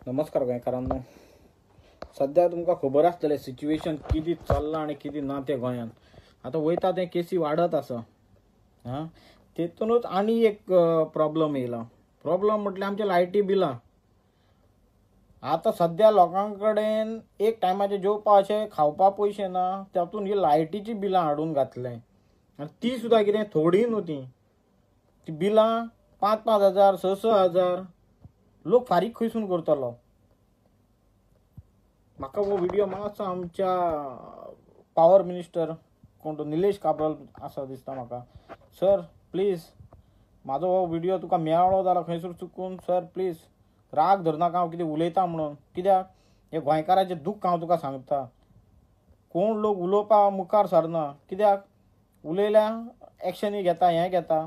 नमस्कार गोंयकारांनो. सध्या तुमकां खबर आसतलें सिच्युएशन कितें चल्लां आनी कितें ना तें गोंयांत. आतां वयता तें केसी वाडत आसा. तेतूनच आनी एक प्रॉब्लम येयला. प्रॉब्लम म्हटल्यार आमचे लायटी बिलां. आतां सध्या लोकां कडेन एक टायमाचे जेवपा अशें खावपा पयशे ना, तातूंत ही लायटीची बिलां हाडून घातले. आनी ती सुद्दां कितें थोडी न्हू ती बिलां 5,000 6,000 लोक फारीक खंयसून करतलो. म्हाका हो व्हिडिओ मातसो आमच्या पावर मिनिस्टर कोण तो निलेश काब्राल आसा दिसता म्हाका. सर प्लीज म्हाजो हो व्हिडिओ तुका मेळ्ळो जाल्यार खंयसर चुकून सर प्लीज राग धरनाका हांव कितें उलयतां म्हणून. कित्याक हे गोंयकाराचें दुख्ख हांव तुका सांगता. कोण लोक उलोवपा मुखार सरना. कित्याक उलयल्या एक्शनी घेता हें घेता.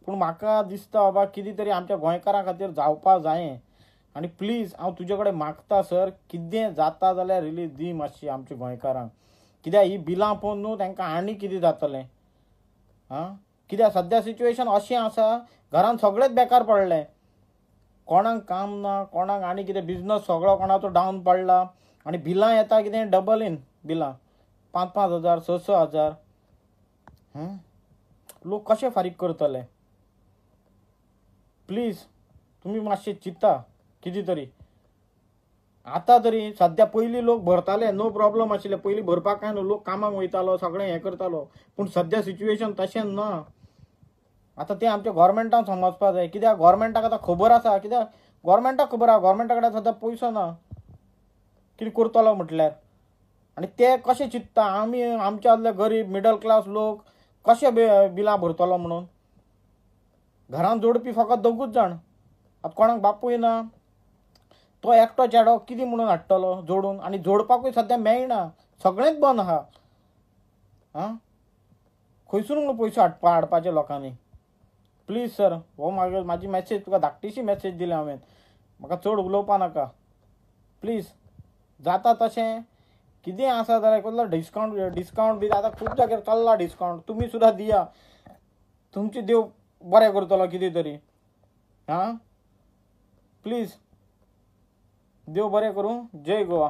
पूण म्हाका दिसता बाबा कितें तरी आमच्या गोंयकारां खातीर जावपा जायें. आनी प्लीज हांव तुजे कडेन मागता सर, कितें जाता जाल्यार रिलीज दी मातशी आमच्या गोंयकारांक. कित्याक ही बिलां पळोवन न्हू तांकां आनी कितें जातलें. कित्याक सद्या सिच्युएशन अशें आसा, घरान सगळेच बेकार पडले. कोणाक काम ना, कोणाक आनी कितें बिजनस सगळो कोणाचो डावन पडला. आनी बिलां येता कितें डबल इन बिलां 5,000 6,000. लोक कशे फारीक करतले. प्लीज तुमी मातशें चिंता कितें तरी. आतां तरी सध्या पयलीं लोक भरताले, नो प्रॉब्लम आशिल्ले. पयलीं भरपाक काय न्हू, लोक कामाक वयतालो, सगळें हें करतालो. पूण सध्या सिच्युएशन तशें ना. आतां तें आमच्या गोवोरमेंटान समजपा जाय. कित्याक गोवोरमेंटाक आतां खबर आसा. कित्याक गोवोरमेंटाक खबर आहा गोवोरमेंटा कडेन सद्या पयसो ना कितें करतलो म्हटल्यार. आनी ते कशें चिंतता आमी आमचे आदले गरीब मिडल क्लास लोक कशे बिलां भरतलो म्हणून. घरान जोडपी फकत दोगूच जाण. आतां कोणाक बापूय ना, तो एकटो चेडो कितें म्हणून हाडटलो जोडून. आनी जोडपाकूय सद्या मेळना, सगळेंच बंद आहा. खंयसून पयसो हाडपाचे लोकांनी. प्लीज सर हो म्हाजी मॅसेज तुका धाकटीशी मॅसेज दिली हांवें. म्हाका चड उलोवपा नाका प्लीज. जाता तशें कितें आसा जाल्यार कसलो डिस्कावंट बी आतां खूब जाग्यार चल्ला डिस्कावंट. तुमी सुद्दां दिया. तुमचे देव बरें करतलो कितें तरी. प्लीज देव बरें करूं. जय गोवा.